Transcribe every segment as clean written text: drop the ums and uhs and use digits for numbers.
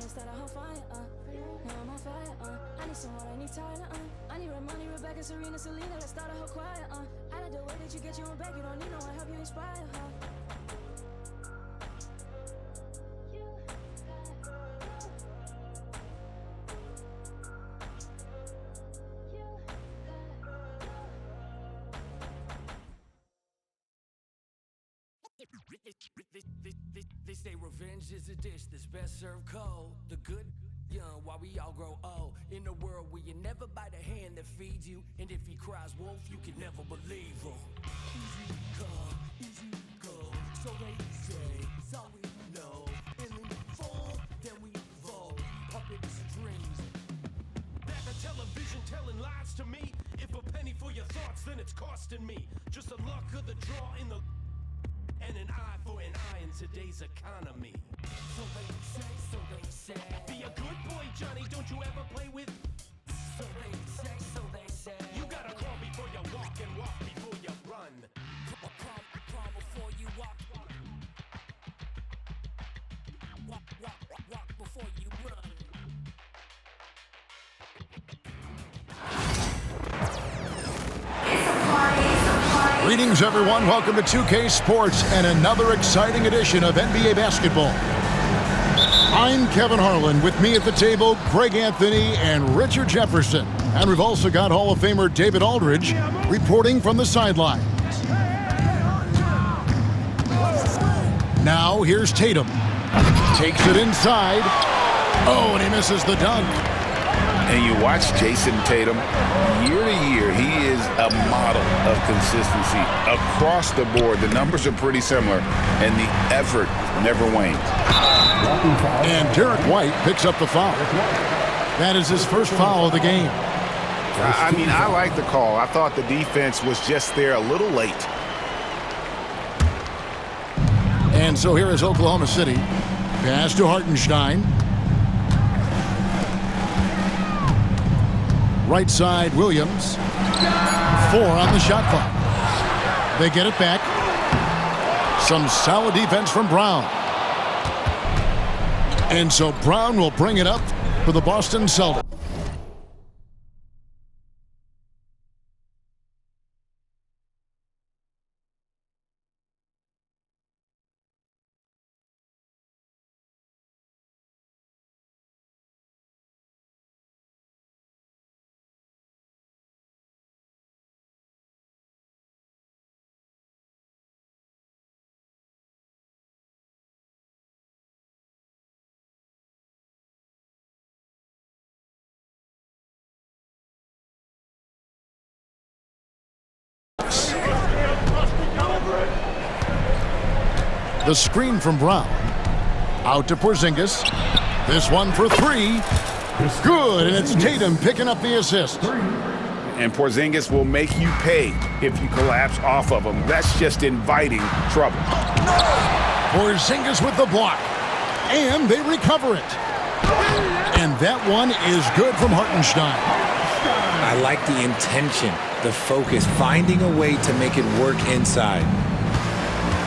start a whole fire, now I'm on fire, I need some water, I need Tyler, I need Ramoni, Rebecca, Serena, Selena, let's start a whole choir, I like the way that you get your own back, you don't need no one, help you inspire, They say revenge is a dish that's best served cold. The good young while we all grow old. In a world where you never bite a hand that feeds you, and if he cries wolf, you can never believe him. Easy come, easy go. So they say, it's all we know. And when we fall, then we fold. Puppet strings. Back on television telling lies to me. If a penny for your thoughts, then it's costing me. Just the luck of the draw in the... And an eye for an eye in today's economy. So they say. Be a good boy, Johnny, don't you ever play with. So they say. You gotta crawl before you walk and walk before you run. Crawl before you walk. Walk before you run. Greetings, everyone. Welcome to 2K Sports and another exciting edition of NBA basketball. I'm Kevin Harlan. With me at the table, Greg Anthony and Richard Jefferson. And we've also got Hall of Famer David Aldridge reporting from the sidelines. Now, here's Tatum. Takes it inside. Oh, and he misses the dunk. And you watch Jason Tatum, year to year, he is a model of consistency across the board. The numbers are pretty similar, and the effort never wanes. And Derek White picks up the foul. That is his first foul of the game. I mean, I like the call. I thought the defense was just there a little late. And so here is Oklahoma City. Pass to Hartenstein. Right side, Williams. 4 on the shot clock. They get it back. Some solid defense from Brown. And so Brown will bring it up for the Boston Celtics. The screen from Brown. Out to Porzingis. This one for 3. Good, and it's Tatum picking up the assist. And Porzingis will make you pay if you collapse off of him. That's just inviting trouble. Porzingis with the block. And they recover it. And that one is good from Hartenstein. I like the intention, the focus, finding a way to make it work inside.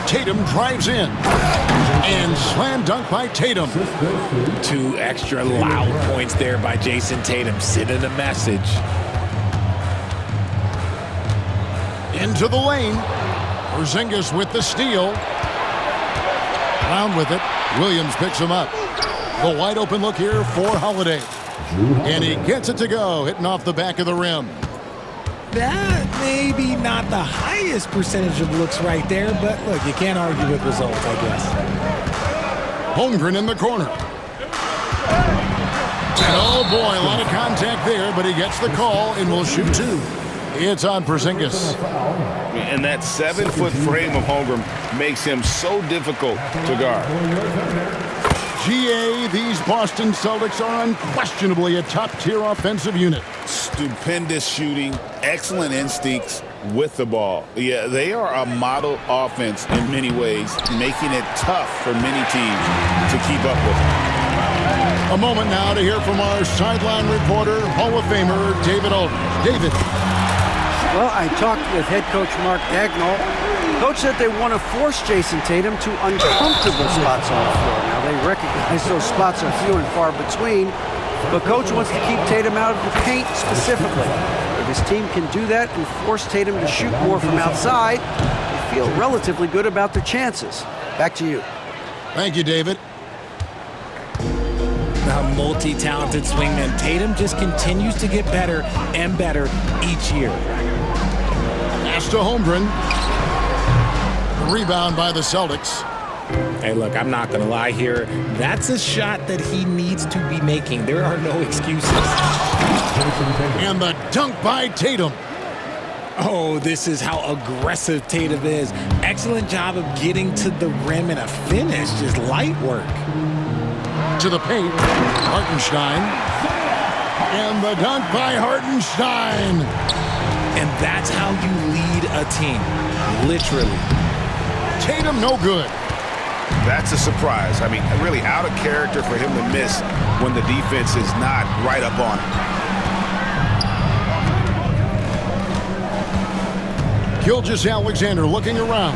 Tatum drives in. And slam dunk by Tatum. 2 extra loud points there by Jason Tatum, sending a message. Into the lane. Porzingis with the steal. Brown with it. Williams picks him up. The wide open look here for Holiday. And he gets it to go, hitting off the back of the rim. That maybe not the highest percentage of looks right there, but look, you can't argue with results, I guess. Holmgren in the corner. And oh boy, a lot of contact there, but he gets the call and will shoot 2. It's on Porzingis. And that 7-foot frame of Holmgren makes him so difficult to guard. GA, these Boston Celtics are unquestionably a top-tier offensive unit. Stupendous shooting, excellent instincts with the ball. Yeah, they are a model offense in many ways, making it tough for many teams to keep up with them. A moment now to hear from our sideline reporter, Hall of Famer David Aldridge. David. Well, I talked with head coach Mark Dagnall Coach said they want to force Jason Tatum to uncomfortable spots on the floor. Now, they recognize those spots are few and far between, but Coach wants to keep Tatum out of the paint specifically. If his team can do that and force Tatum to shoot more from outside, they feel relatively good about their chances. Back to you. Thank you, David. A multi-talented swingman, Tatum just continues to get better and better each year. Pass to Holmgren. Rebound by the Celtics. Hey, look, I'm not going to lie here. That's a shot that he needs to be making. There are no excuses. And the dunk by Tatum. Oh, this is how aggressive Tatum is. Excellent job of getting to the rim and a finish. Just light work. To the paint, Hartenstein. And the dunk by Hartenstein. And that's how you lead a team, literally. Tatum no good. That's a surprise. I mean, really out of character for him to miss when the defense is not right up on him. Gilgeous-Alexander looking around.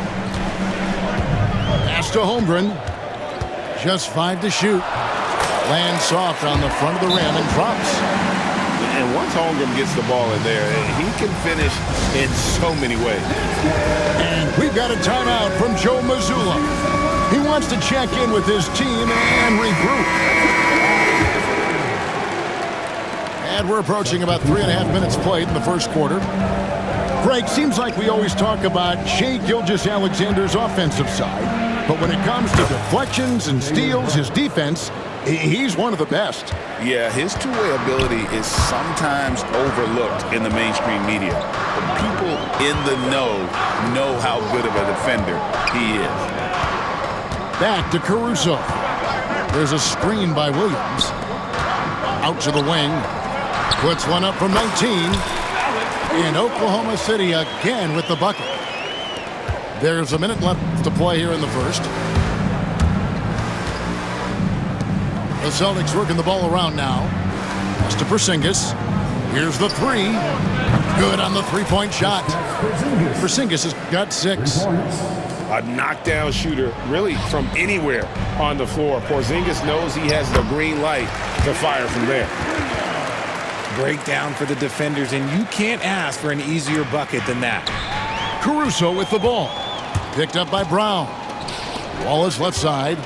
Pass to Holmgren. Just 5 to shoot. Lands soft on the front of the rim and drops. And once Holmgren gets the ball in there, he can finish in so many ways. And we've got a timeout from Joe Mazzulla. He wants to check in with his team and regroup. And we're approaching about 3.5 minutes played in the first quarter. Greg, seems like we always talk about Shai Gilgeous-Alexander's offensive side, but when it comes to deflections and steals, his defense, he's one of the best. Yeah, his two-way ability is sometimes overlooked in the mainstream media. But people in the know how good of a defender he is. Back to Caruso. There's a screen by Williams. Out to the wing. Puts one up from 19. In Oklahoma City again with the bucket. There's a minute left to play here in the first. The Celtics working the ball around now. Pass to Porzingis. Here's the three. Good on the three-point shot. Porzingis has got 6. A knockdown shooter, really from anywhere on the floor. Porzingis knows he has the green light to fire from there. Breakdown for the defenders, and you can't ask for an easier bucket than that. Caruso with the ball. Picked up by Brown. Wallace left side.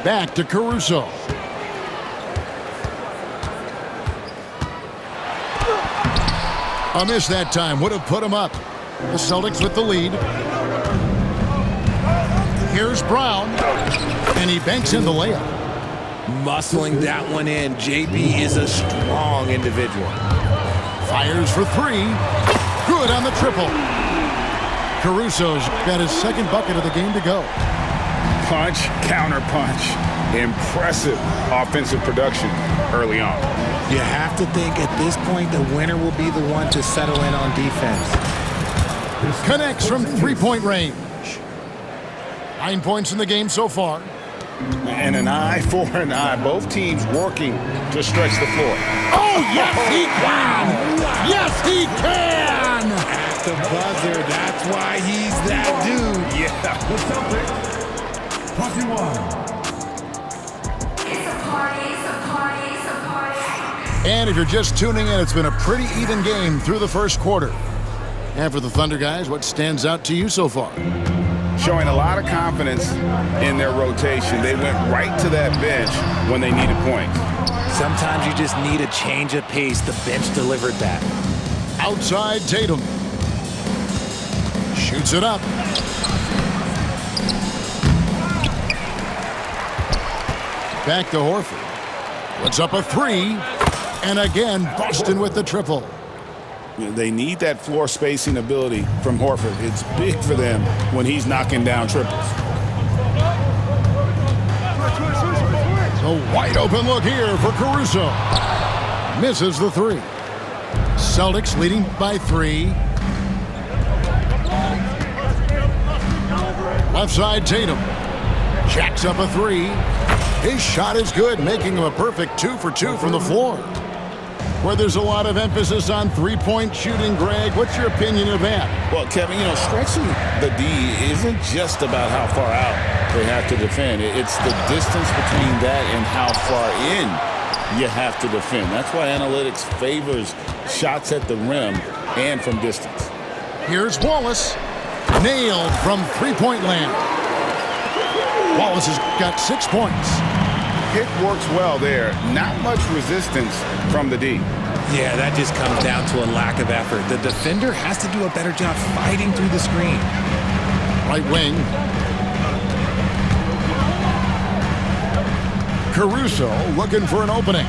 Back to Caruso. A miss that time would have put him up. The Celtics with the lead. Here's Brown. And he banks in the layup. Muscling that one in. JB is a strong individual. Fires for 3. Good on the triple. Caruso's got his second bucket of the game to go. Punch, counter punch. Impressive offensive production early on. You have to think at this point the winner will be the one to settle in on defense. Connects from three-point range. 9 points in the game so far. And an eye for an eye. Both teams working to stretch the floor. Oh, yes, he can! Yes, he can! At the buzzer, that's why he's that dude. Yeah. The Celtics, 21. It's a party, it's a party, it's a party. And if you're just tuning in, it's been a pretty even game through the first quarter. And for the Thunder guys, what stands out to you so far? Showing a lot of confidence in their rotation. They went right to that bench when they needed points. Sometimes you just need a change of pace. The bench delivered that. Outside Tatum. Shoots it up. Back to Horford. Puts up a 3. And again, Boston with the triple. They need that floor spacing ability from Horford. It's big for them when he's knocking down triples. A wide open look here for Caruso. Misses the 3. Celtics leading by 3. Left side Tatum. Jacks up a 3. His shot is good, making him a perfect 2 for 2 from the floor. where there's a lot of emphasis on three-point shooting, Greg. What's your opinion of that? Well, Kevin, stretching the D isn't just about how far out they have to defend. It's the distance between that and how far in you have to defend. That's why analytics favors shots at the rim and from distance. Here's Wallace. Nailed from three-point land. Wallace has got 6 points. Pick works well there. Not much resistance from the D. Yeah, that just comes down to a lack of effort. The defender has to do a better job fighting through the screen. Right wing. Caruso looking for an opening.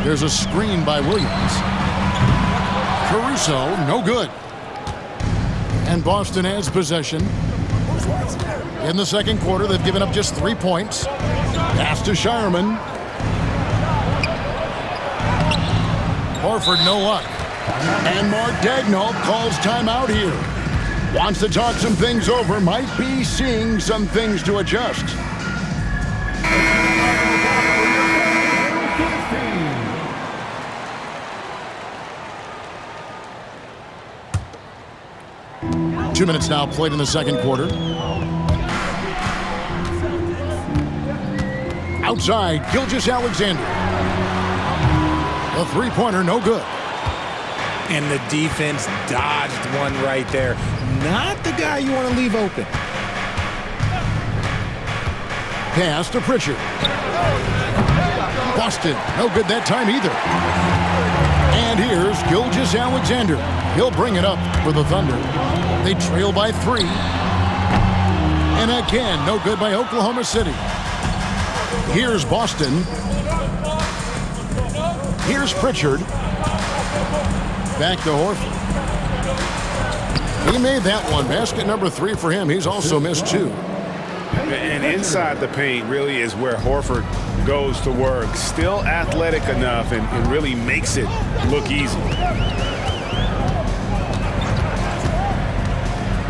There's a screen by Williams. Caruso, no good. And Boston has possession. In the second quarter, they've given up just 3 points. Pass to Shireman. Horford, no luck. And Mark Daigneault calls timeout here. Wants to talk some things over. Might be seeing some things to adjust. Two minutes now played in the second quarter. Outside, Gilgeous-Alexander. A three-pointer, no good. And the defense dodged one right there. Not the guy you want to leave open. Pass to Pritchard. Boston, no good that time either. And here's Gilgeous-Alexander. He'll bring it up for the Thunder. They trail by 3. And again, no good by Oklahoma City. Here's Boston. Here's Pritchard. Back to Horford. He made that one. Basket number 3 for him. He's also missed 2. And inside the paint really is where Horford goes to work. Still athletic enough and really makes it look easy.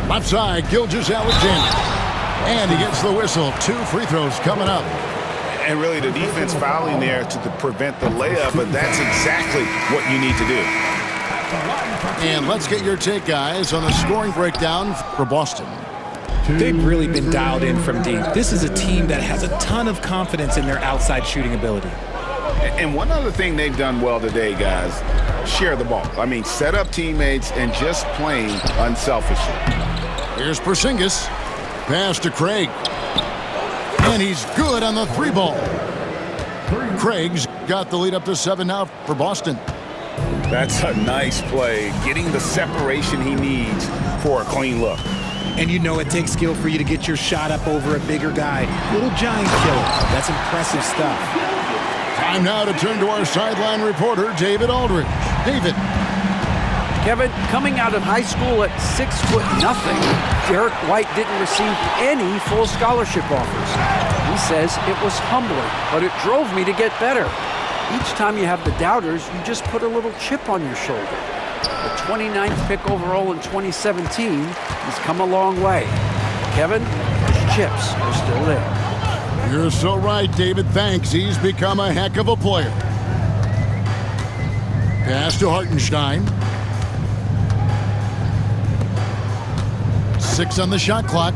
Left side, Gilgeous-Alexander. And he gets the whistle. 2 free throws coming up. And really the defense fouling there to prevent the layup, but that's exactly what you need to do. And let's get your take, guys, on the scoring breakdown for Boston. They've really been dialed in from deep. This is a team that has a ton of confidence in their outside shooting ability. And one other thing they've done well today, guys, share the ball. I mean, set up teammates and just playing unselfishly. Here's Porzingis. Pass to Craig. And he's good on the 3 ball. Craig's got the lead up to 7 now for Boston. That's a nice play, getting the separation he needs for a clean look. And you know it takes skill for you to get your shot up over a bigger guy. Little giant killer. That's impressive stuff. Time now to turn to our sideline reporter, David Aldridge. David. Kevin, coming out of high school at 6'0", Derek White didn't receive any full scholarship offers. He says it was humbling, but it drove me to get better. Each time you have the doubters, you just put a little chip on your shoulder. The 29th pick overall in 2017, he's come a long way. Kevin, those chips are still there. You're so right, David. Thanks. He's become a heck of a player. Pass to Hartenstein. 6 on the shot clock.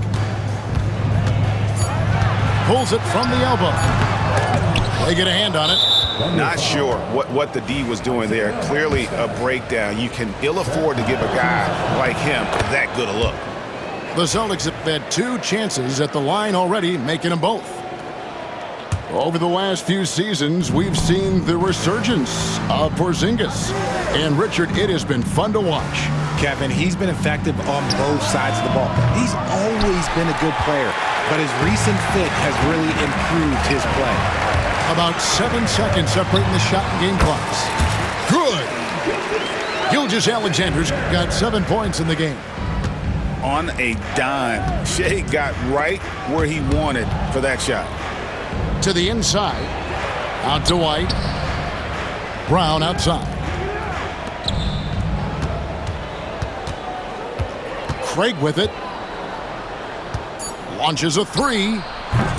Pulls it from the elbow. They get a hand on it. Not sure what the D was doing there. Clearly a breakdown. You can ill afford to give a guy like him that good a look. The Celtics have had 2 chances at the line already, making them both. Over the last few seasons, we've seen the resurgence of Porzingis. And Richard, it has been fun to watch. Kevin, he's been effective on both sides of the ball. He's always been a good player, but his recent fit has really improved his play. About 7 seconds separating the shot and game clocks. Good! Gilgeous-Alexander's got 7 points in the game. On a dime, Shea got right where he wanted for that shot. To the inside. Out to White. Brown outside. Craig with it. Launches a 3.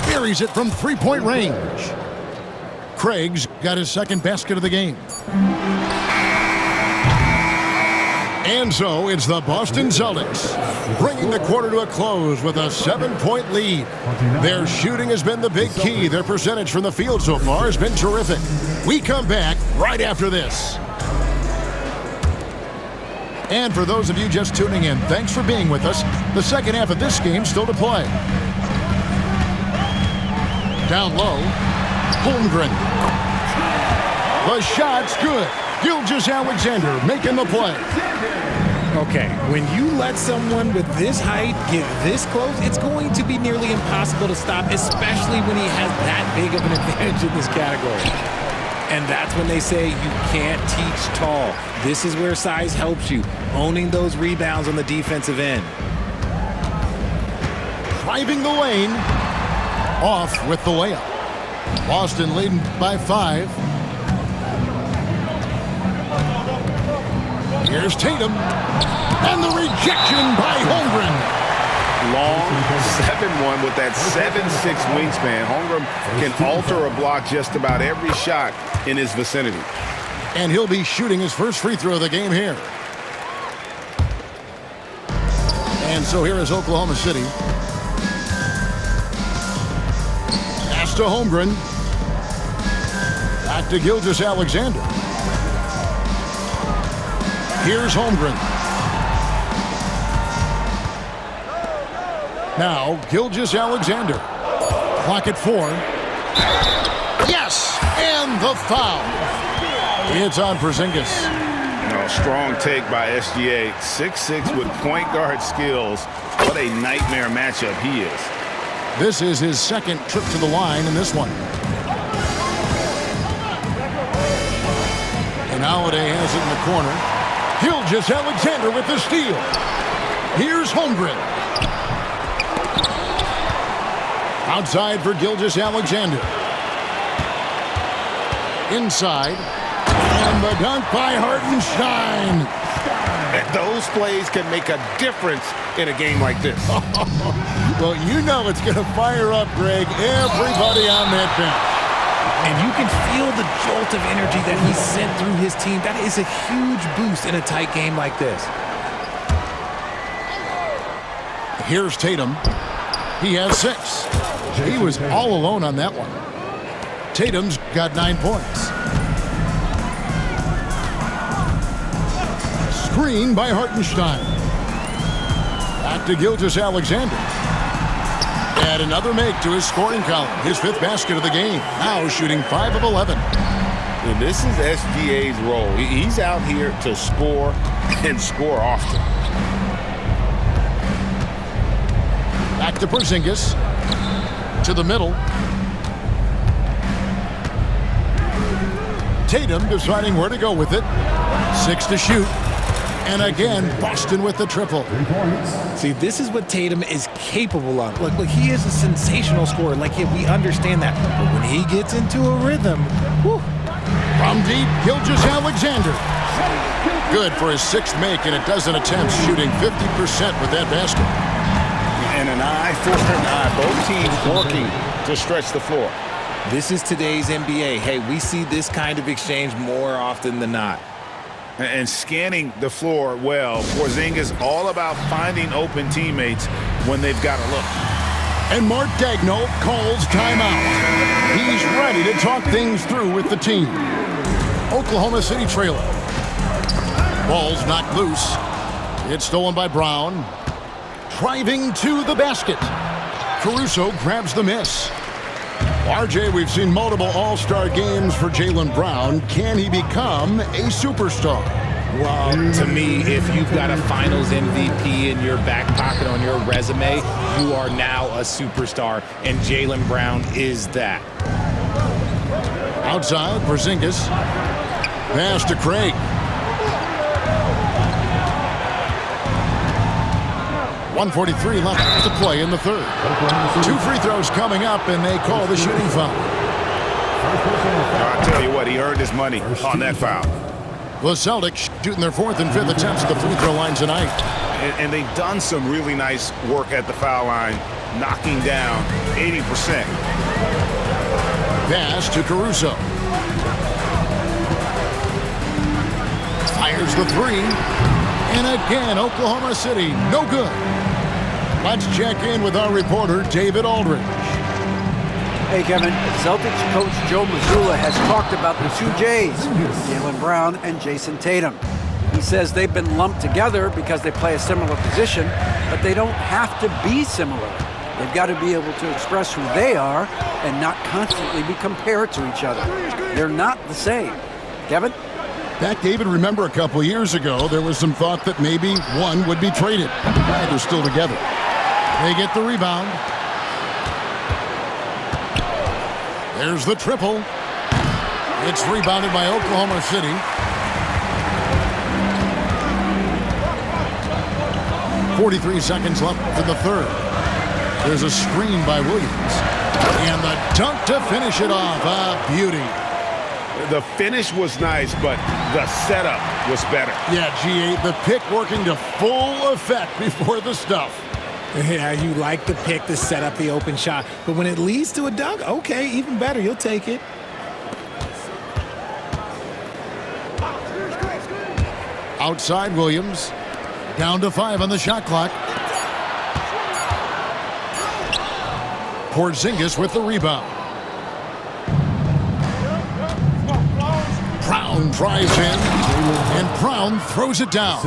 Buries it from 3-point range. Craig's got his second basket of the game. And so it's the Boston Celtics bringing the quarter to a close with a 7-point lead. Their shooting has been the big key. Their percentage from the field so far has been terrific. We come back right after this. And for those of you just tuning in, thanks for being with us. The second half of this game still to play. Down low, Holmgren. The shot's good. Gilgeous-Alexander making the play. Okay, when you let someone with this height get this close, it's going to be nearly impossible to stop, especially when he has that big of an advantage in this category. And that's when they say you can't teach tall. This is where size helps you, owning those rebounds on the defensive end. Driving the lane, off with the layup. Boston leading by 5. Here's Tatum, and the rejection by Holmgren. Long 7-1 with that 7'6" wingspan. Holmgren can alter a block just about every shot in his vicinity. And he'll be shooting his first free throw of the game here. And so here is Oklahoma City. Pass to Holmgren. Back to Gilgeous-Alexander. Here's Holmgren. Now, Gilgeous-Alexander. Clock at 4. Yes! And the foul. It's on Porzingis. Strong take by SGA. 6'6" with point guard skills. What a nightmare matchup he is. This is his second trip to the line in this one. And Holiday has it in the corner. Gilgeous-Alexander with the steal. Here's Holmgren. Outside for Gilgeous-Alexander. Inside. And the dunk by Hartenstein. Those plays can make a difference in a game like this. Well, you know it's going to fire up, Greg, everybody on that bench. And you can feel the jolt of energy that he sent through his team. That is a huge boost in a tight game like this. Here's Tatum. He has 6. He was all alone on that one. Tatum's got 9 points. Screen by Hartenstein. Back to Gilgeous-Alexander. And another make to his scoring column. His 5th basket of the game. Now shooting 5 of 11. And this is SGA's role. He's out here to score and score often. Back to Porzingis. To the middle. Tatum deciding where to go with it. 6 to shoot. And again, Boston with the triple. See, this is what Tatum is capable of. Look, he is a sensational scorer. We understand that. But when he gets into a rhythm, whew. From deep, Gilgeous-Alexander. Good for his 6th make and a dozen attempts, shooting 50% with that basket. And an eye for an eye. Both teams working to stretch the floor. This is today's NBA. Hey, we see this kind of exchange more often than not. And scanning the floor well. Porzingis all about finding open teammates when they've got a look. And Mark Daigneault calls timeout. He's ready to talk things through with the team. Oklahoma City trailer. Ball's knocked loose. It's stolen by Brown. Driving to the basket. Caruso grabs the miss. RJ, we've seen multiple all-star games for Jaylen Brown. Can he become a superstar? Well, to me, if you've got a Finals MVP in your back pocket on your resume, you are now a superstar, and Jaylen Brown is that. Outside, Porzingis. Pass to Craig. .143 left to play in the 3rd. 2 free throws coming up, and they call the shooting foul. I'll tell you what, he earned his money on that foul. The Celtics shooting their 4th and 5th attempts at the free throw line tonight. And they've done some really nice work at the foul line, knocking down 80%. Pass to Caruso. Fires the 3. And again, Oklahoma City, no good. Let's check in with our reporter, David Aldridge. Hey, Kevin, Celtics coach Joe Mazzulla has talked about the two J's, Jaylen Brown and Jason Tatum. He says they've been lumped together because they play a similar position, but they don't have to be similar. They've got to be able to express who they are and not constantly be compared to each other. They're not the same. Kevin? Back, David, remember a couple years ago, there was some thought that maybe one would be traded. They're still together. They get the rebound. There's the triple. It's rebounded by Oklahoma City. .43 seconds left in the third. There's a screen by Williams. And the dunk to finish it off. A beauty. The finish was nice, but the setup was better. Yeah, G8, the pick working to full effect before the stuff. Yeah, you like the pick to set up the open shot. But when it leads to a dunk, okay, even better. You'll take it. Outside Williams. Down to 5 on the shot clock. Porzingis with the rebound. Brown drives in, and Brown throws it down.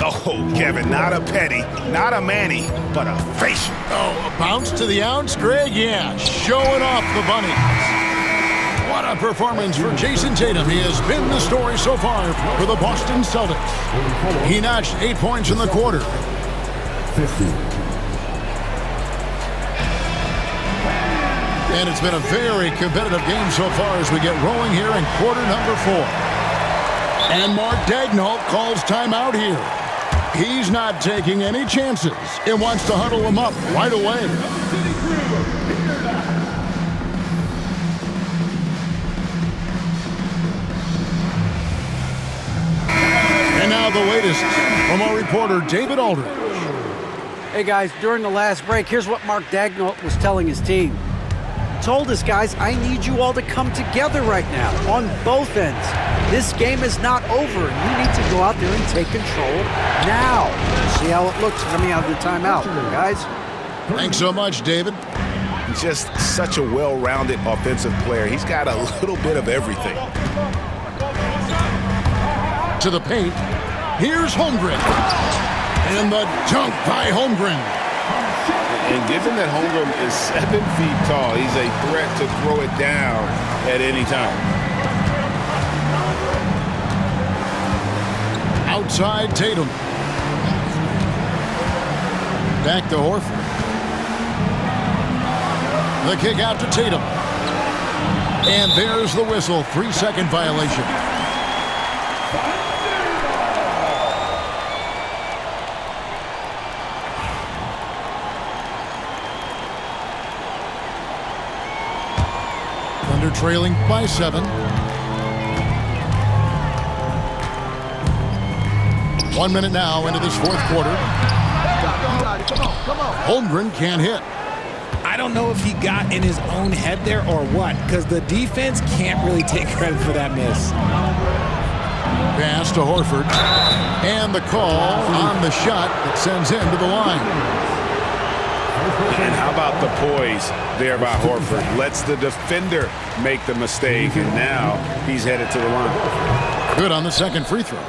Oh, Kevin, not a petty, not a Manny, but a facial. Oh, a bounce to the ounce, Greg? Yeah, showing off the bunnies. What a performance for Jason Tatum. He has been the story so far for the Boston Celtics. He notched 8 points in the quarter. 50. And it's been a very competitive game so far as we get rolling here in quarter number 4. And Mark Daigneault calls timeout here. He's not taking any chances and wants to huddle them up right away. And now the latest from our reporter, David Aldridge. Hey, guys, during the last break, here's what Mark Daigneault was telling his team. He told us, guys, I need you all to come together right now on both ends. This game is not over, and you need to go out there and take control now. See how it looks coming out of the timeout, guys? Thanks so much, David. He's just such a well-rounded offensive player. He's got a little bit of everything. To the paint. Here's Holmgren. And the dunk by Holmgren. And given that Holmgren is 7 feet tall, he's a threat to throw it down at any time. Outside Tatum. Back to Horford. The kick out to Tatum. And there's the whistle. 3-second violation. Thunder trailing by 7. 1 minute now into this fourth quarter. Holmgren can't hit. I don't know if he got in his own head there or what, because the defense can't really take credit for that miss. Pass to Horford. And the call on the shot that sends him to the line. And how about the poise there by Horford? Lets the defender make the mistake, and now he's headed to the line. Good on the second free throw.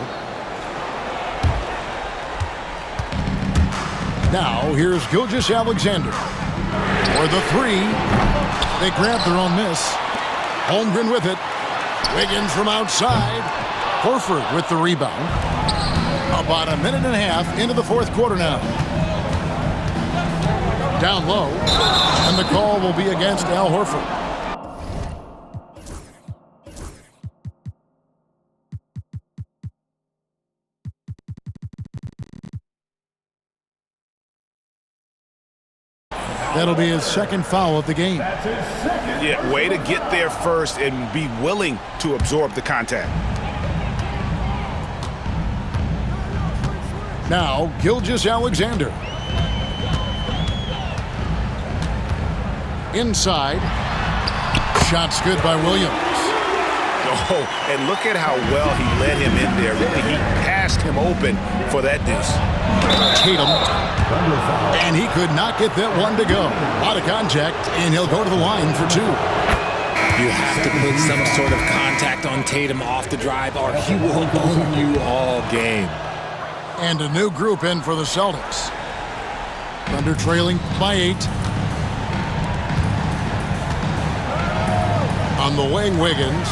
Now, here's Gilgeous-Alexander. For the 3. They grab their own miss. Holmgren with it. Wiggins from outside. Horford with the rebound. About a minute and a half into the fourth quarter now. Down low. And the call will be against Al Horford. That'll be his second foul of the game. Yeah, way to get there first and be willing to absorb the contact. Now, Gilgeous-Alexander. Inside. Shots good by Williams. Oh, and look at how well he led him in there. Really, he passed him open for that deuce. Tatum, and he could not get that one to go. Out of contact, and he'll go to the line for two. You have to put some sort of contact on Tatum off the drive, or he will own you all game. And a new group in for the Celtics. Thunder trailing by 8. On the wing, Wiggins.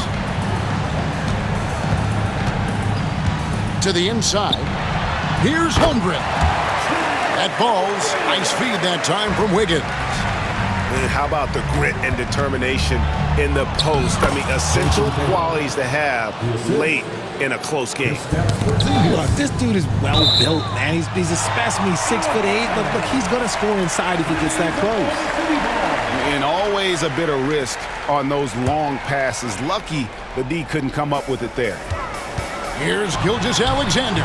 To the inside. Here's Holmgren. That ball's ice feed that time from Wiggins. And how about the grit and determination in the post? I mean, essential qualities to have late in a close game. Look, this dude is well built, man. He's a specimen. He's 6'8". Look, he's going to score inside if he gets that close. And always a bit of risk on those long passes. Lucky the D couldn't come up with it there. Here's Gilgeous-Alexander.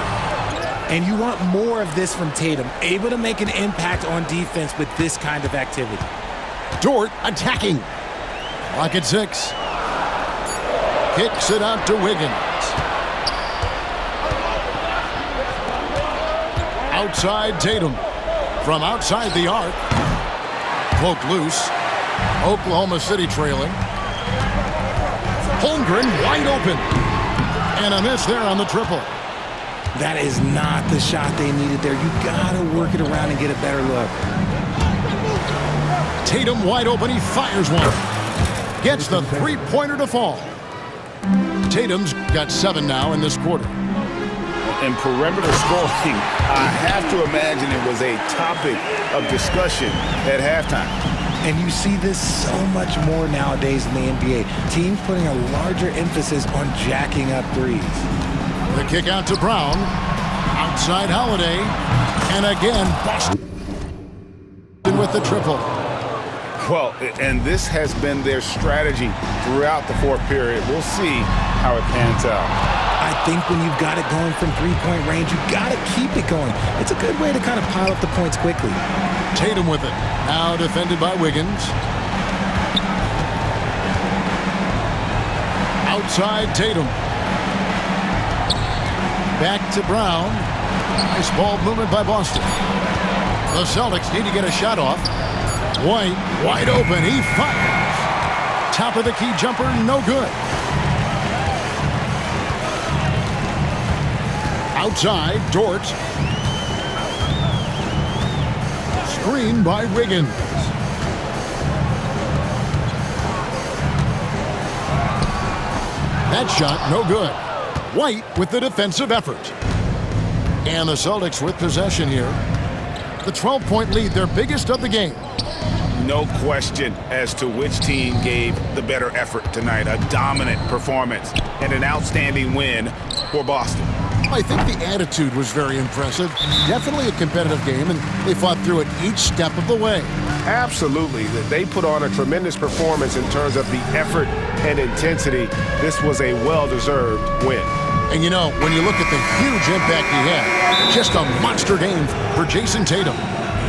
And you want more of this from Tatum, able to make an impact on defense with this kind of activity. Dort attacking. Clock at 6. Kicks it out to Wiggins. Outside Tatum. From outside the arc. Poked loose. Oklahoma City trailing. Holmgren wide open. And a miss there on the triple. That is not the shot they needed there. You gotta work it around and get a better look. Tatum wide open, he fires one. Gets the three-pointer to fall. Tatum's got 7 now in this quarter. And perimeter scoring, I have to imagine it was a topic of discussion at halftime. And you see this so much more nowadays in the NBA. Teams putting a larger emphasis on jacking up threes. The kick out to Brown. Outside Holiday. And again, Boston with the triple. Well, and this has been their strategy throughout the fourth period. We'll see how it pans out. I think when you've got it going from three-point range, you've got to keep it going. It's a good way to kind of pile up the points quickly. Tatum with it. Now defended by Wiggins. Outside Tatum. Back to Brown. Nice ball movement by Boston. The Celtics need to get a shot off. White, wide open, he fires. Top of the key jumper, no good. Outside, Dort. Screen by Wiggins. That shot, no good. White with the defensive effort. And the Celtics with possession here. The 12-point lead, their biggest of the game. No question as to which team gave the better effort tonight. A dominant performance and an outstanding win for Boston. I think the attitude was very impressive. Definitely a competitive game, and they fought through it each step of the way. Absolutely. They put on a tremendous performance in terms of the effort and intensity. This was a well-deserved win. And you know, when you look at the huge impact he had, just a monster game for Jason Tatum.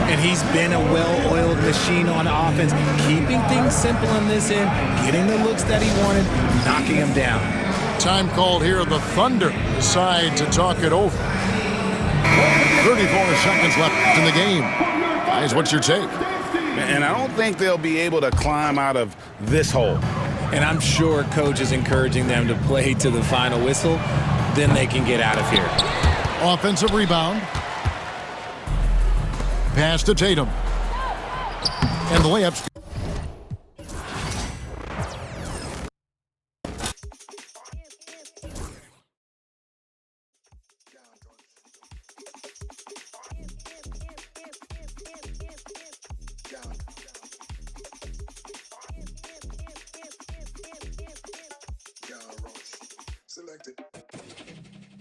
And he's been a well-oiled machine on offense, keeping things simple on this end, getting the looks that he wanted, knocking him down. Time called here. The Thunder decide to talk it over. 34 seconds left in the game. Guys, what's your take? And I don't think they'll be able to climb out of this hole. And I'm sure coach is encouraging them to play to the final whistle. Then they can get out of here. Offensive rebound. Pass to Tatum. And the layups. Selected.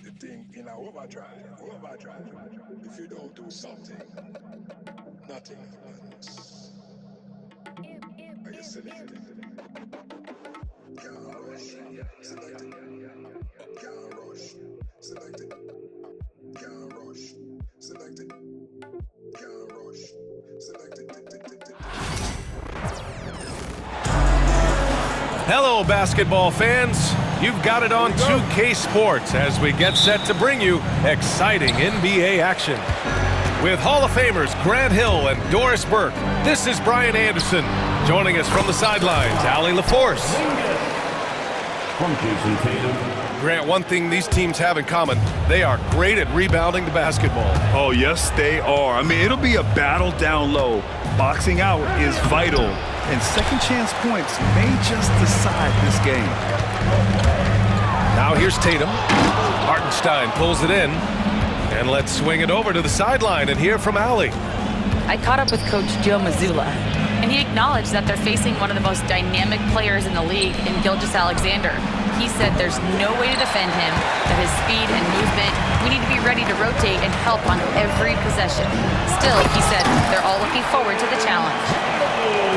The thing in our overdrive. If you don't do something, nothing happens. Are you selected? Can't rush. Selected. Can't rush. Selected. Can't rush. Selected. Can't rush. Selected. Hello, basketball fans. You've got it on 2K Sports as we get set to bring you exciting NBA action. With Hall of Famers Grant Hill and Doris Burke, this is Brian Anderson. Joining us from the sidelines, Allie LaForce. From Jason Tatum. Grant, one thing these teams have in common, they are great at rebounding the basketball. Oh, yes, they are. I mean, it'll be a battle down low. Boxing out is vital, and second chance points may just decide this game. Now here's Tatum. Hartenstein pulls it in. And let's swing it over to the sideline and hear from Allie. I caught up with Coach Joe Mazzulla, and he acknowledged that they're facing one of the most dynamic players in the league in Gilgeous-Alexander. He said there's no way to defend him, that his speed and movement, we need to be ready to rotate and help on every possession. Still, he said they're all looking forward to the challenge.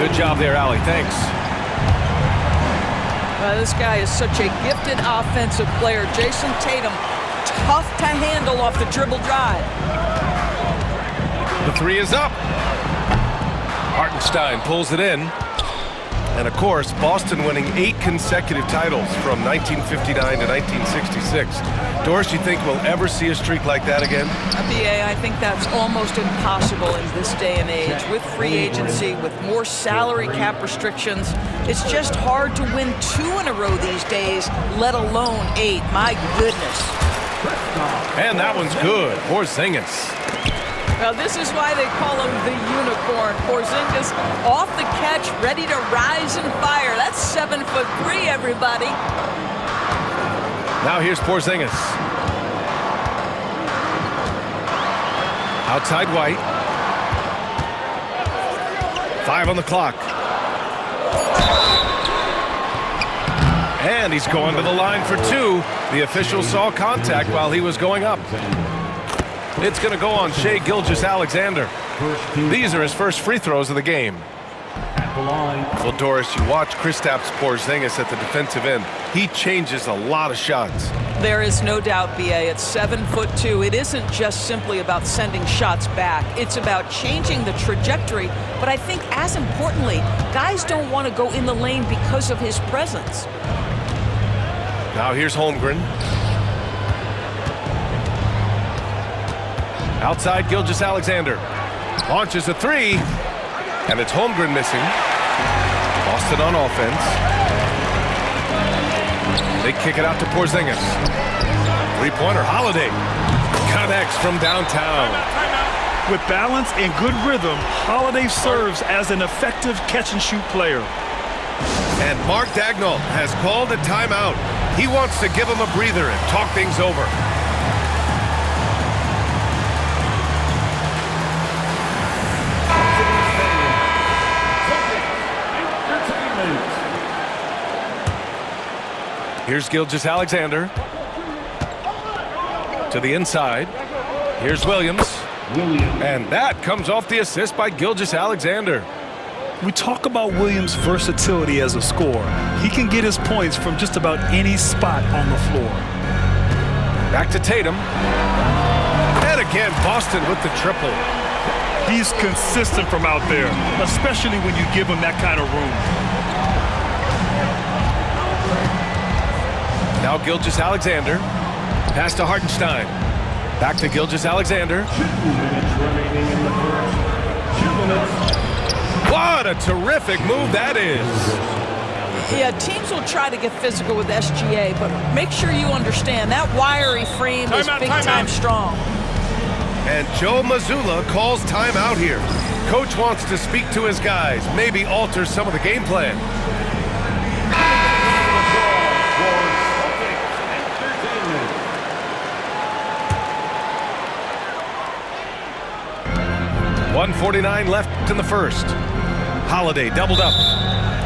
Good job there, Allie. Thanks. This guy is such a gifted offensive player. Jason Tatum, tough to handle off the dribble drive. The three is up. Hartenstein pulls it in. And of course, Boston winning 8 consecutive titles from 1959 to 1966. Doris, you think we'll ever see a streak like that again? BA, I think that's almost impossible in this day and age. With free agency, with more salary cap restrictions, it's just hard to win 2 in a row these days, let alone 8. My goodness. And that one's good. Porzingis. Well, this is why they call him the unicorn. Porzingis off the catch, ready to rise and fire. That's 7'3", everybody. Now here's Porzingis. Outside White. 5 on the clock. And he's going to the line for 2. The official saw contact while he was going up. It's going to go on Shai Gilgeous-Alexander. These are his first free throws of the game. Well, Doris, you watch Kristaps Porzingis at the defensive end. He changes a lot of shots. There is no doubt, BA, at 7'2". It isn't just simply about sending shots back. It's about changing the trajectory. But I think as importantly, guys don't want to go in the lane because of his presence. Now here's Holmgren. Outside Gilgeous-Alexander. Launches a 3. And it's Holmgren missing. Boston on offense. They kick it out to Porzingis. 3-pointer, Holiday. Connects from downtown. With balance and good rhythm, Holiday serves as an effective catch-and-shoot player. And Mark Dagnall has called a timeout. He wants to give him a breather and talk things over. Here's Gilgeous-Alexander. To the inside. Here's Williams. And that comes off the assist by Gilgeous-Alexander. We talk about Williams' versatility as a scorer. He can get his points from just about any spot on the floor. Back to Tatum. And again, Boston with the triple. He's consistent from out there, especially when you give him that kind of room. Now Gilgeous-Alexander. Pass to Hartenstein. Back to Gilgeous-Alexander. 2 minutes remaining in the first. 2 minutes. What a terrific move that is. Yeah, teams will try to get physical with SGA, but make sure you understand that wiry frame is big-time strong. And Joe Mazzulla calls timeout here. Coach wants to speak to his guys, maybe alter some of the game plan. .149 left in the first. Holiday doubled up.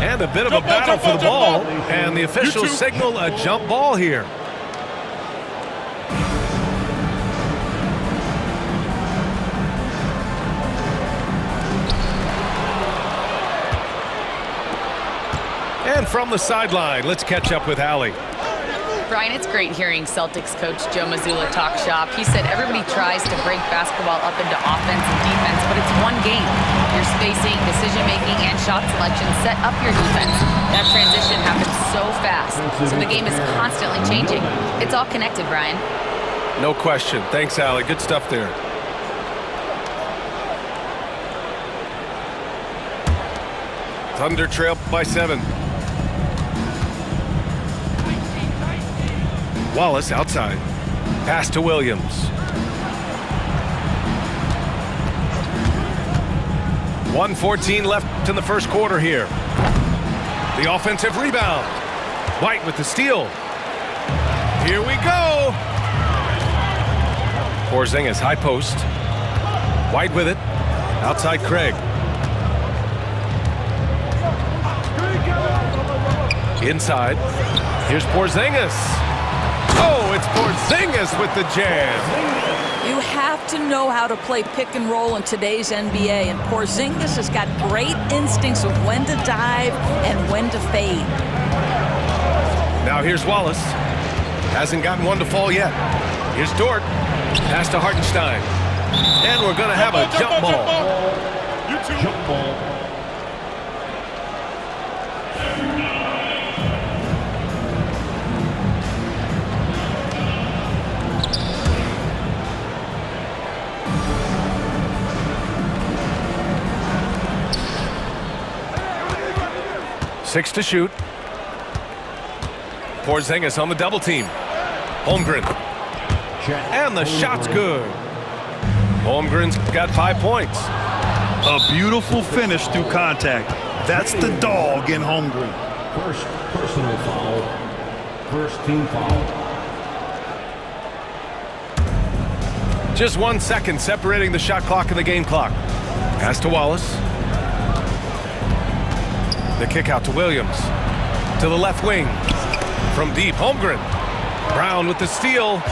And a bit of a battle for the ball. And the officials signal a jump ball here. And from the sideline, let's catch up with Allie. Brian, it's great hearing Celtics coach Joe Mazzulla talk shop. He said everybody tries to break basketball up into offense and defense, but it's one game. Your spacing, decision-making, and shot selection set up your defense. That transition happens so fast, so the game is constantly changing. It's all connected, Brian. No question. Thanks, Allie. Good stuff there. Thunder trail by 7. Wallace outside. Pass to Williams. 1:14 left in the first quarter here. The offensive rebound. White with the steal. Here we go. Porzingis high post. White with it. Outside Craig. Inside. Here's Porzingis. Oh, it's Porzingis with the jam. You have to know how to play pick and roll in today's NBA, and Porzingis has got great instincts of when to dive and when to fade. Now here's Wallace. Hasn't gotten one to fall yet. Here's Dort. Pass to Hartenstein. And we're going to have a jump ball. Jump ball. Six to shoot. Porzingis on the double team. Holmgren. And the shot's good. Holmgren's got 5 points. A beautiful finish through contact. That's the dog in Holmgren. First personal foul. First team foul. Just 1 second separating the shot clock and the game clock. Pass to Wallace. The kick out to Williams. To the left wing. From deep, Holmgren. Brown with the steal.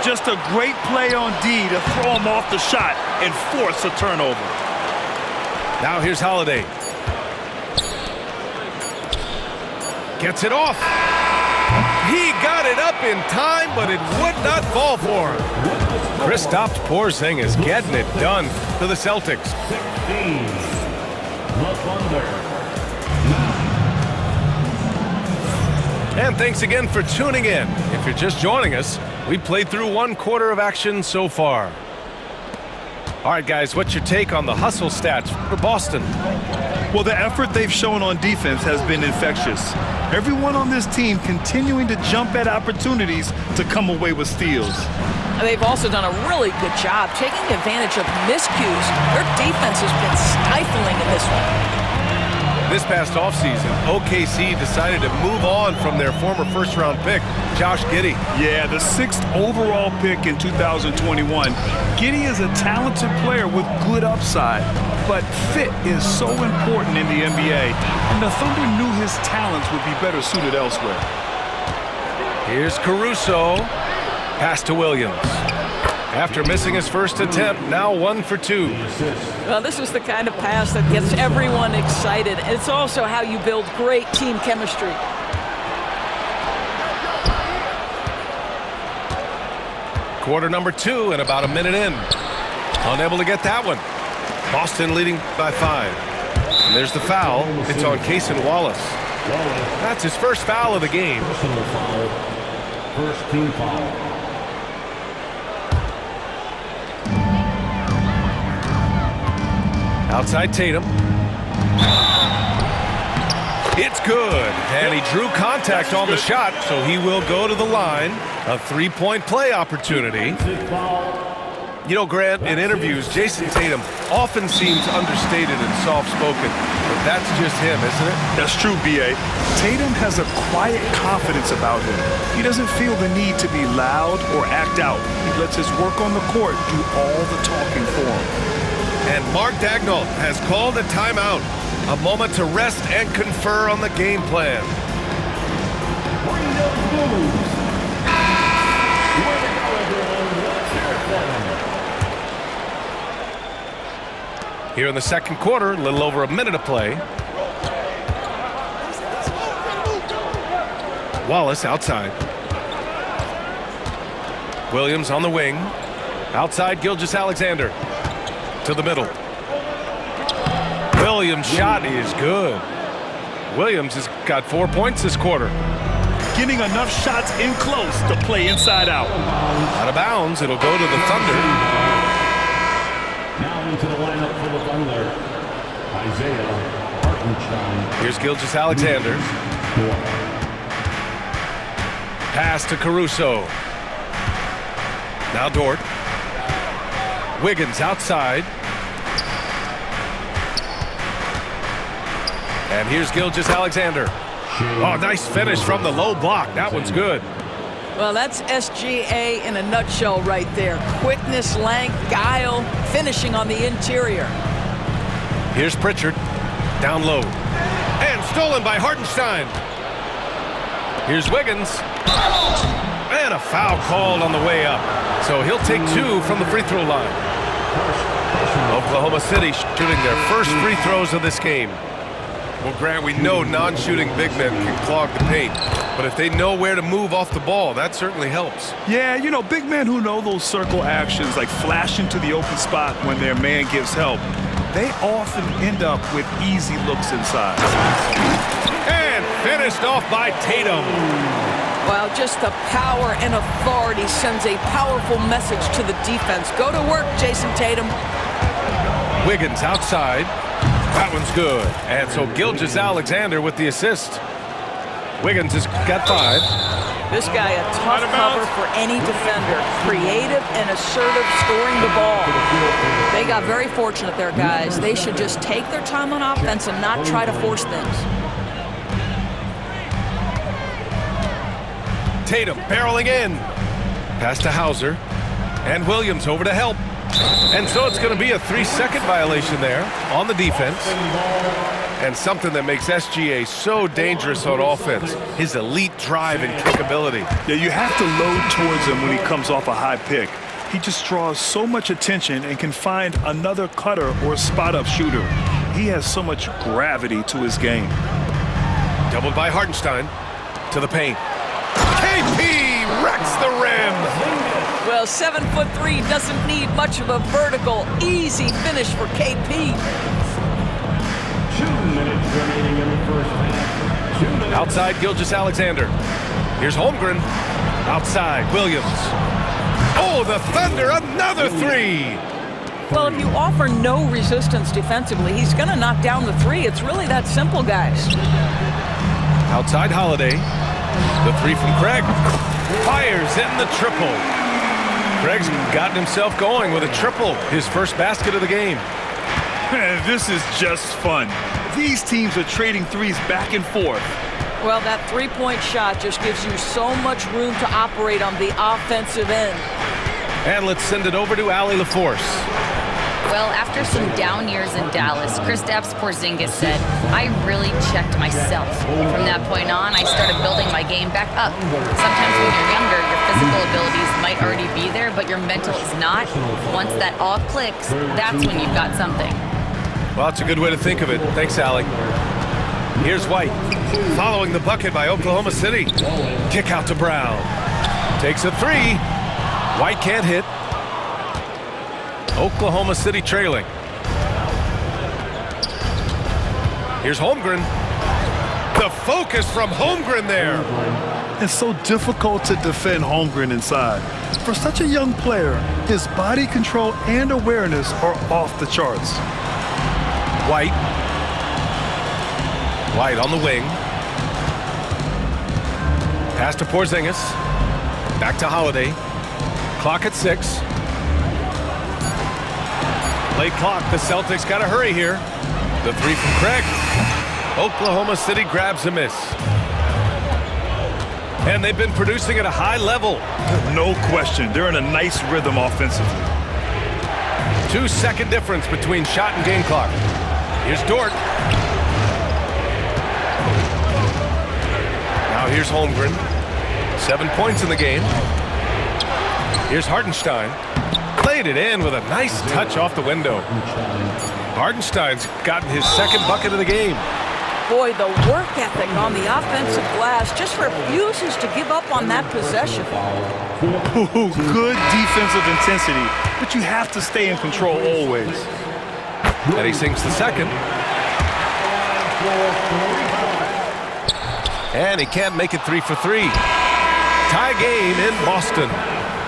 Just a great play on D to throw him off the shot and force a turnover. Now here's Holiday. Gets it off. He got it up in time, but it would not fall for him. Kristaps Porzingis getting it done to the Celtics. 16. The Thunder. And thanks again for tuning in. If you're just joining us, we played through 1 quarter of action so far. All right, guys, what's your take on the hustle stats for Boston? Well, the effort they've shown on defense has been infectious. Everyone on this team continuing to jump at opportunities to come away with steals. They've also done a really good job taking advantage of miscues. Their defense has been stifling in this one. This past offseason, OKC decided to move on from their former first-round pick, Josh Giddey. Yeah, the 6th overall pick in 2021. Giddey is a talented player with good upside, but fit is so important in the NBA, and the Thunder knew his talents would be better suited elsewhere. Here's Caruso. Pass to Williams. After missing his first attempt, now 1 for 2. Well, this is the kind of pass that gets everyone excited. It's also how you build great team chemistry. Quarter number 2 and about a minute in. Unable to get that one. Boston leading by 5. And there's the foul. It's on Cason Wallace. That's his first foul of the game. Personal foul. First team foul. Outside Tatum. It's good. And he drew contact on the shot, so he will go to the line. A 3-point play opportunity. You know, Grant, in interviews, Jason Tatum often seems understated and soft-spoken. But that's just him, isn't it? That's true, B.A. Tatum has a quiet confidence about him. He doesn't feel the need to be loud or act out. He lets his work on the court do all the talking for him. And Mark Daigneault has called a timeout. A moment to rest and confer on the game plan. Here in the second quarter, a little over a minute of play. Wallace outside. Williams on the wing. Outside Gilgeous-Alexander. To the middle. Williams' shot is good. Williams has got 4 points this quarter. Getting enough shots in close to play inside out. Out of bounds, it'll go to the Thunder. Now into the lineup for the Thunder, Isaiah Hartenstein. Here's Gilgeous-Alexander. Pass to Caruso. Now Dort. Wiggins outside. And here's Gilgeous-Alexander. Oh, nice finish from the low block. That one's good. Well, that's SGA in a nutshell right there. Quickness, length, guile, finishing on the interior. Here's Pritchard. Down low. And stolen by Hartenstein. Here's Wiggins. And a foul called on the way up. So he'll take 2 from the free throw line. Oklahoma City shooting their first free throws of this game. Well, Grant, we know non-shooting big men can clog the paint, but if they know where to move off the ball, that certainly helps. Yeah, you know, big men who know those circle actions, like flashing to the open spot when their man gives help, they often end up with easy looks inside. And finished off by Tatum. Well, just the power and authority sends a powerful message to the defense. Go to work, Jason Tatum. Wiggins outside. That one's good. And so Gilgeous-Alexander with the assist. Wiggins has got 5. This guy a tough cover for any defender. Creative and assertive, scoring the ball. They got very fortunate there, guys. They should just take their time on offense and not try to force things. Tatum barreling in. Pass to Hauser. And Williams over to help. And so it's going to be a 3-second violation there on the defense. And something that makes SGA so dangerous on offense, his elite drive and kickability. Yeah, you have to load towards him when he comes off a high pick. He just draws so much attention and can find another cutter or spot-up shooter. He has so much gravity to his game. Doubled by Hartenstein to the paint. KP wrecks the rim. Well, 7'3" doesn't need much of a vertical, easy finish for KP. 2 minutes remaining in the first half. 2 minutes. Outside Gilgeous-Alexander. Here's Holmgren. Outside Williams. Oh, the Thunder, another 3. Well, if you offer no resistance defensively, he's going to knock down the 3. It's really that simple, guys. Outside Holiday. The 3 from Craig. Fires in the triple. Craig's gotten himself going with a triple, his first basket of the game. This is just fun. These teams are trading threes back and forth. Well, that three-point shot just gives you so much room to operate on the offensive end. And let's send it over to Allie LaForce. Well, after some down years in Dallas, Kristaps Porzingis said, I really checked myself. From that point on, I started building my game back up. Sometimes when you're younger, your physical abilities might already be there, but your mental is not. Once that all clicks, that's when you've got something. Well, that's a good way to think of it. Thanks, Allie. Here's White, following the bucket by Oklahoma City. Kick out to Brown. Takes a 3. White can't hit. Oklahoma City trailing. Here's Holmgren. The focus from Holmgren there. It's so difficult to defend Holmgren inside. For such a young player, his body control and awareness are off the charts. White. White on the wing. Pass to Porzingis. Back to Holiday. Clock at 6. Late clock, the Celtics got to hurry here. The 3 from Craig. Oklahoma City grabs a miss. And they've been producing at a high level. No question, they're in a nice rhythm offensively. 2-second difference between shot and game clock. Here's Dort. Now here's Holmgren. 7 points in the game. Here's Hartenstein. Played it in with a nice touch off the window. Hartenstein's gotten his second bucket of the game. Boy, the work ethic on the offensive glass just refuses to give up on that possession. Good defensive intensity, but you have to stay in control always. And he sinks the second. And he can't make it 3 for 3. Tie game in Boston.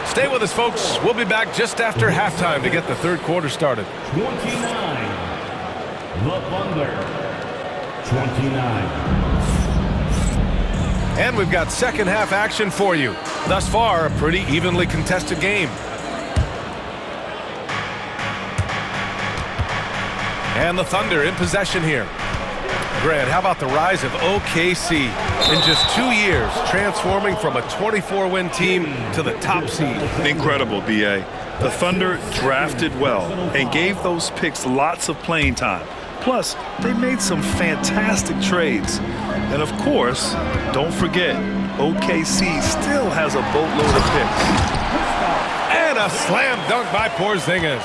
Stay with us, folks. We'll be back just after halftime to get the third quarter started. 29. The Thunder. 29. And we've got second half action for you. Thus far, a pretty evenly contested game. And the Thunder in possession here. Grant, how about the rise of OKC in just 2 years, transforming from a 24-win team to the top seed? Incredible, B.A. The Thunder drafted well and gave those picks lots of playing time. Plus, they made some fantastic trades. And of course, don't forget, OKC still has a boatload of picks. And a slam dunk by Porzingis.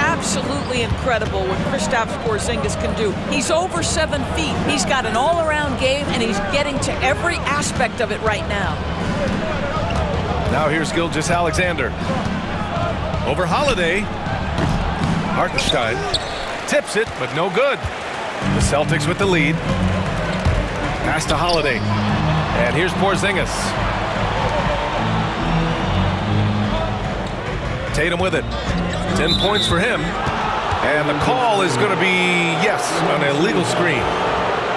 Absolutely incredible what Kristaps Porzingis can do. He's over 7 feet. He's got an all-around game, and he's getting to every aspect of it right now. Now here's Gilgeous-Alexander. Over Holiday. Hartenstein tips it, but no good. The Celtics with the lead. Pass to Holiday. And here's Porzingis. Tatum with it. 10 points for him. And the call is going to be, yes, an illegal screen.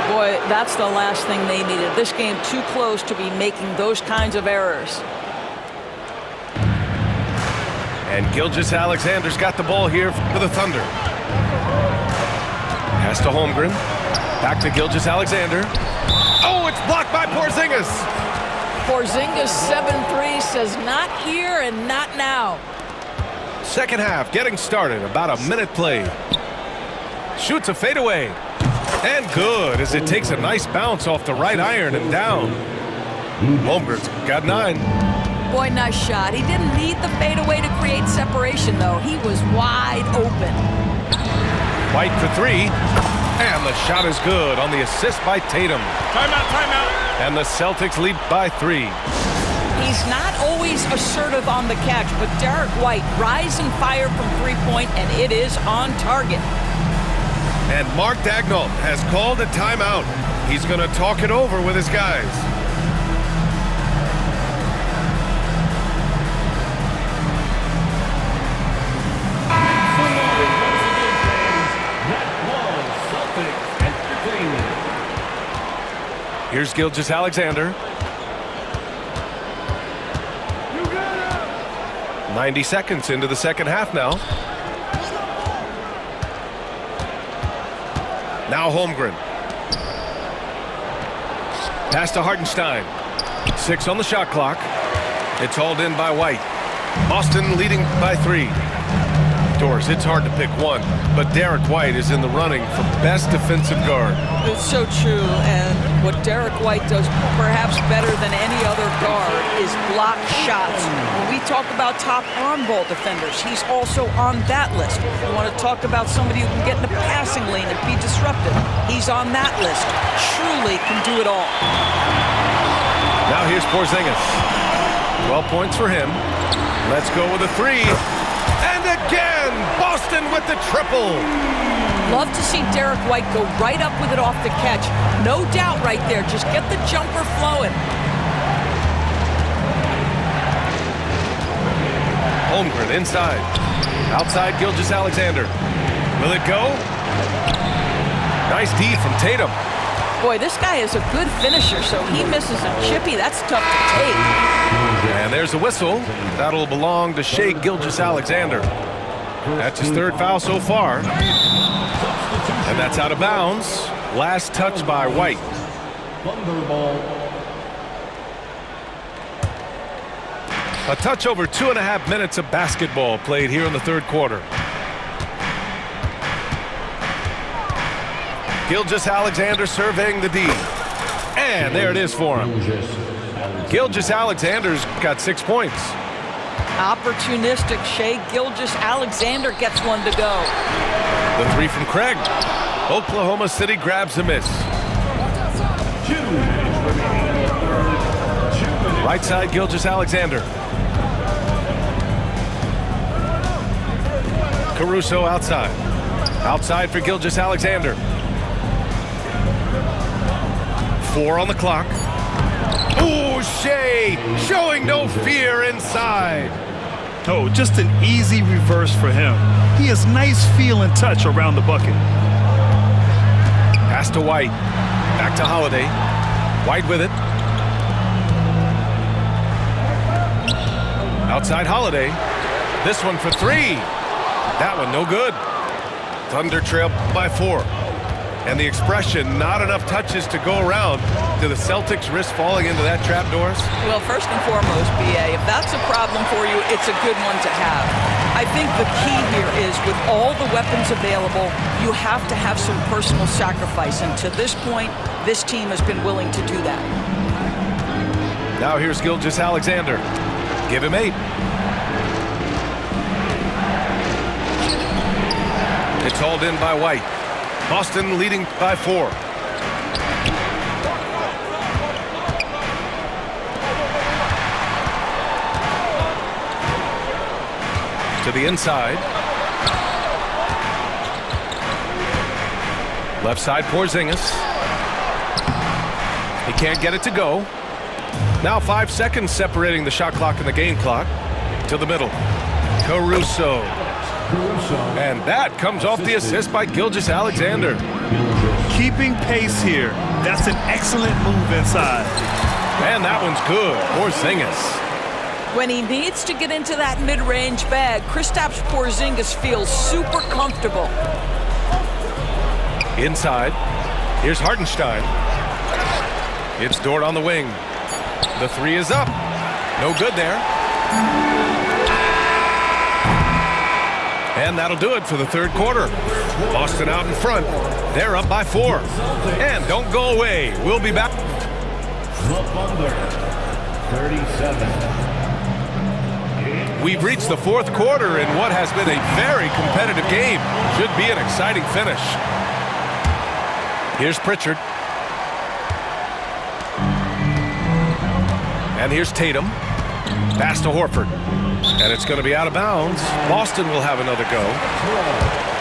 Boy, that's the last thing they needed. This game too close to be making those kinds of errors. And Gilgeous-Alexander's got the ball here for the Thunder. Pass to Holmgren. Back to Gilgeous-Alexander. Oh, it's blocked by Porzingis. Porzingis 7-3 says not here and not now. Second half getting started. About a minute play. Shoots a fadeaway. And good as it takes a nice bounce off the right iron and down. Holmgren's got 9. Boy, nice shot. He didn't need the fadeaway to create separation, though. He was wide open. White for 3. And the shot is good on the assist by Tatum. Timeout, timeout. And the Celtics lead by 3. He's not always assertive on the catch, but Derek White, rise and fire from three-point, and it is on target. And Mark Daigneault has called a timeout. He's going to talk it over with his guys. Here's Gilgeous-Alexander. 90 seconds into the second half now. Now Holmgren. Pass to Hartenstein. 6 on the shot clock. It's hauled in by White. Boston leading by 3. Doors, it's hard to pick one, but Derek White is in the running for best defensive guard. It's so true, and what Derek White does perhaps better than any other guard is block shots. When we talk about top on-ball defenders, he's also on that list. You want to talk about somebody who can get in the passing lane and be disruptive. He's on that list. Truly can do it all. Now here's Porzingis. 12 points for him. Let's go with a 3. And again, Boston with the triple. Love to see Derek White go right up with it off the catch. No doubt right there. Just get the jumper flowing. Holmgren inside. Outside Gilgeous-Alexander. Will it go? Nice D from Tatum. Boy, this guy is a good finisher, so he misses a chippy. That's tough to take. And there's a whistle. That'll belong to Shai Gilgeous-Alexander. That's his 3rd foul so far. And that's out of bounds. Last touch by White. A touch over 2.5 minutes of basketball played here in the 3rd quarter. Gilgeous-Alexander surveying the D. And there it is for him. Gilgeous-Alexander's got 6 points. Opportunistic Shai Gilgeous-Alexander gets one to go. The 3 from Craig. Oklahoma City grabs a miss. Right side Gilgeous-Alexander. Caruso outside. Outside for Gilgeous-Alexander. 4 on the clock. Ooh, Shea showing no fear inside. Oh, just an easy reverse for him. He has nice feel and touch around the bucket. Pass to White. Back to Holiday. White with it. Outside Holiday. This one for 3. That one no good. Thunder trail by 4. And the expression, not enough touches to go around. Do the Celtics risk falling into that trap, Doris? Well, first and foremost, B.A., if that's a problem for you, it's a good one to have. I think the key here is with all the weapons available, you have to have some personal sacrifice. And to this point, this team has been willing to do that. Now here's Gilgeous-Alexander. Give him 8. It's hauled in by White. Boston leading by 4. To the inside. Left side, Porzingis. He can't get it to go. Now 5 seconds separating the shot clock and the game clock. To the middle. Caruso. And that comes off the assist by Gilgeous-Alexander. Keeping pace here. That's an excellent move inside. And that one's good. Porzingis. When he needs to get into that mid-range bag, Kristaps Porzingis feels super comfortable. Inside. Here's Hartenstein. It's Dort on the wing. The 3 is up. No good there. And that'll do it for the third quarter. Boston out in front. They're up by 4. And don't go away. We'll be back. The Thunder, 37. We've reached the fourth quarter in what has been a very competitive game. Should be an exciting finish. Here's Pritchard. And here's Tatum. Pass to Horford. And it's going to be out of bounds. Boston will have another go.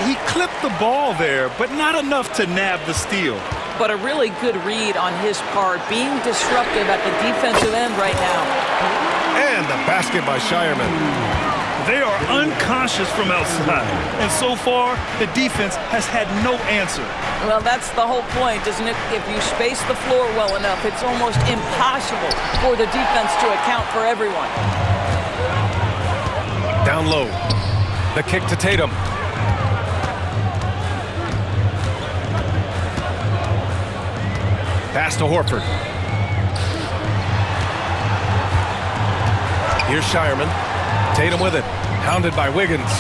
He clipped the ball there, but not enough to nab the steal. But a really good read on his part, being disruptive at the defensive end right now. And the basket by Shireman. They are unconscious from outside, and so far, the defense has had no answer. Well, that's the whole point, isn't it? If you space the floor well enough, it's almost impossible for the defense to account for everyone. Down low. The kick to Tatum. Pass to Horford. Here's Shireman. Tatum with it. Hounded by Wiggins.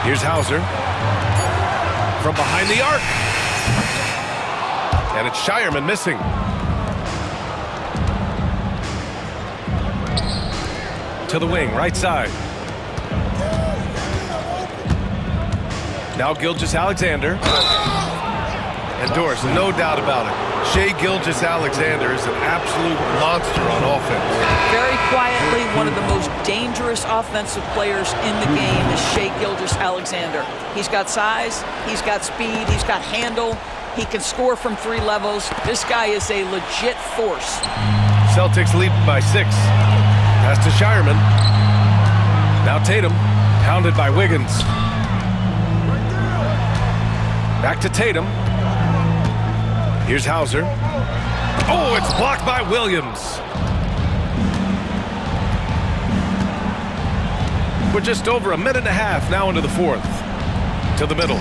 Here's Hauser. From behind the arc. And it's Shireman missing. To the wing, right side. Now Gilgeous-Alexander. And Doris, no doubt about it. Shai Gilgeous-Alexander is an absolute monster on offense. Very quietly, one of the most dangerous offensive players in the game is Shai Gilgeous-Alexander. He's got size, he's got speed, he's got handle, he can score from 3 levels. This guy is a legit force. Celtics lead by 6. Pass to Shireman. Now Tatum, pounded by Wiggins. Back to Tatum. Here's Hauser. Oh, it's blocked by Williams. We're just over a minute and a half now into the fourth. To the middle.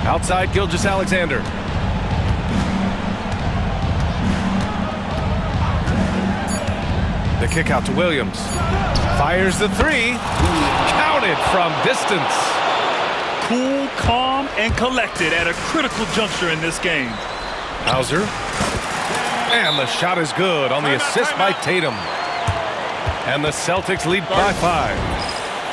Outside Gilgeous-Alexander. The kick out to Williams. Fires the 3. Counted from distance. Cool, calm, and collected at a critical juncture in this game. Hauser. And the shot is good on the assist by Tatum. And the Celtics lead by 5.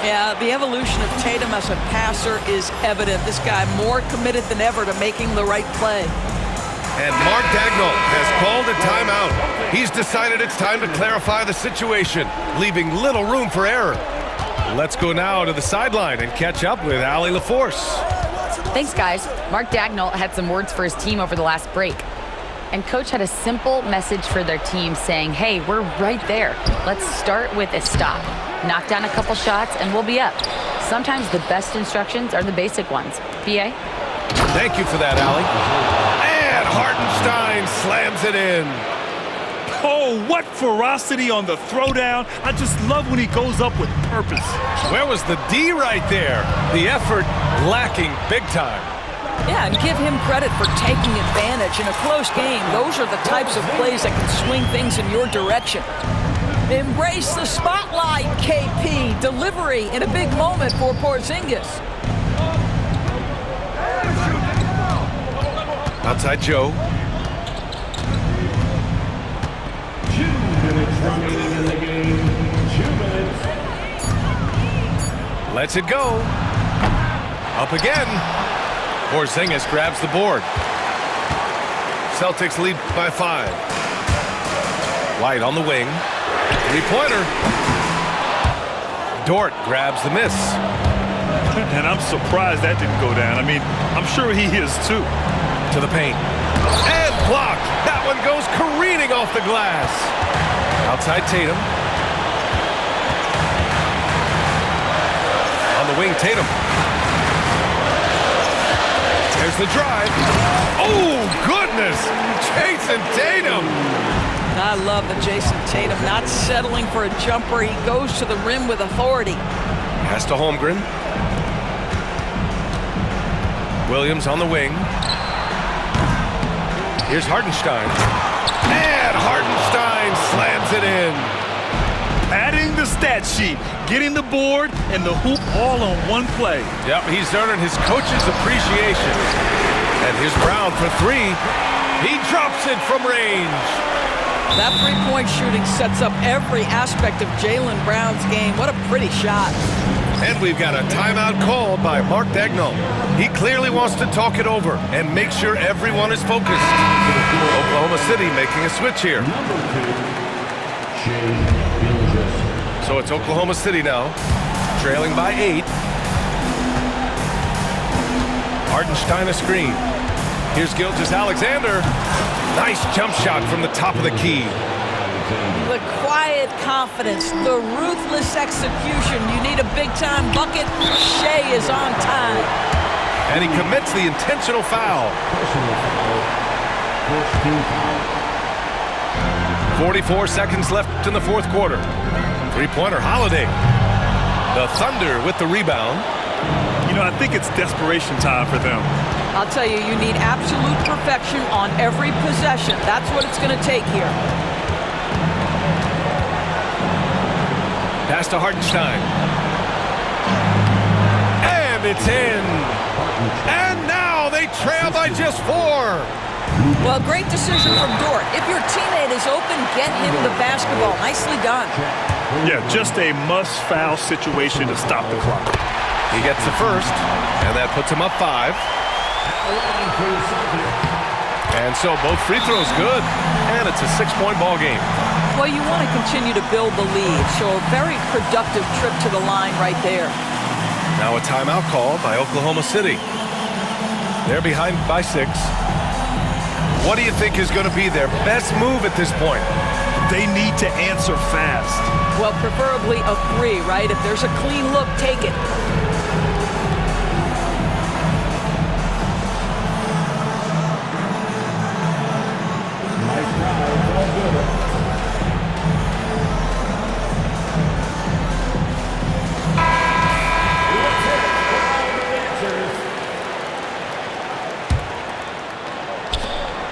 Yeah, the evolution of Tatum as a passer is evident. This guy more committed than ever to making the right play. And Mark Dagnall has called a timeout. He's decided it's time to clarify the situation, leaving little room for error. Let's go now to the sideline and catch up with Allie LaForce. Thanks, guys. Mark Dagnall had some words for his team over the last break. And Coach had a simple message for their team saying, hey, we're right there. Let's start with a stop. Knock down a couple shots and we'll be up. Sometimes the best instructions are the basic ones. B.A.? Thank you for that, Allie. And Hartenstein slams it in. Oh, what ferocity on the throwdown. I just love when he goes up with purpose. Where was the D right there? The effort lacking big time. Yeah, and give him credit for taking advantage. In a close game, those are the types of plays that can swing things in your direction. Embrace the spotlight, KP. Delivery in a big moment for Porzingis. Outside Joe. 2 minutes remaining in the game. 2 minutes. Lets it go. Up again. Porzingis grabs the board. Celtics lead by 5. White on the wing. Three-pointer. Dort grabs the miss. And I'm surprised that didn't go down. I mean, I'm sure he is too. To the paint. And blocked. That one goes careening off the glass. Outside Tatum. On the wing, Tatum. There's the drive. Oh, goodness. Jason Tatum. I love the Jason Tatum not settling for a jumper. He goes to the rim with authority. Pass to Holmgren. Williams on the wing. Here's Hartenstein. And Hartenstein slams it in. Adding the stat sheet, getting the board and the hoop all on one play. Yep, he's earning his coach's appreciation. And here's Brown for 3. He drops it from range. That three-point shooting sets up every aspect of Jaylen Brown's game. What a pretty shot. And we've got a timeout called by Mark Dagnall. He clearly wants to talk it over and make sure everyone is focused. Oklahoma City making a switch here. So it's Oklahoma City now, trailing by 8. Hartenstein a screen. Here's Gilgeous-Alexander. Nice jump shot from the top of the key. The quiet confidence, the ruthless execution. You need a big-time bucket. Shea is on time. And he commits the intentional foul. 44 seconds left in the fourth quarter. Three-pointer Holiday. The Thunder with the rebound. You know, I think it's desperation time for them. I'll tell you, you need absolute perfection on every possession. That's what it's going to take here. Pass to Hartenstein. And it's in. And now they trail by just 4. Well, great decision from Dort. If your teammate is open, get him the basketball. Nicely done. Yeah, just a must-foul situation to stop the clock. He gets the first, and that puts him up 5. And so both free throws good, and it's a 6-point ball game. Well, you want to continue to build the lead, so a very productive trip to the line right there. Now a timeout called by Oklahoma City. They're behind by 6. What do you think is going to be their best move at this point? They need to answer fast. Well, preferably a 3, right? If there's a clean look, take it.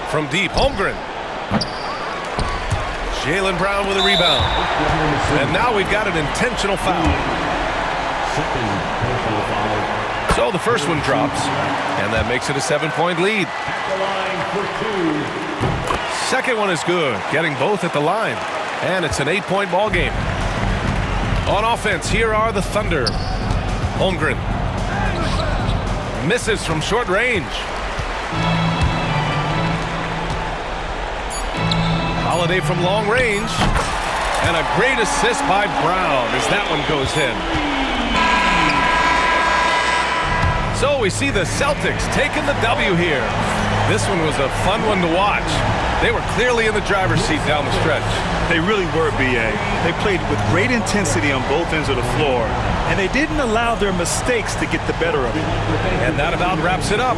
From deep, Holmgren. Jaylen Brown with a rebound. And now we've got an intentional foul. So the first one drops, and that makes it a 7-point lead. Second one is good, getting both at the line. And it's an 8-point ball game. On offense, here are the Thunder. Holmgren misses from short range. Holiday from long range. And a great assist by Brown as that one goes in. So we see the Celtics taking the W here. This one was a fun one to watch. They were clearly in the driver's seat down the stretch. They really were, B.A. They played with great intensity on both ends of the floor, and they didn't allow their mistakes to get the better of them. And that about wraps it up.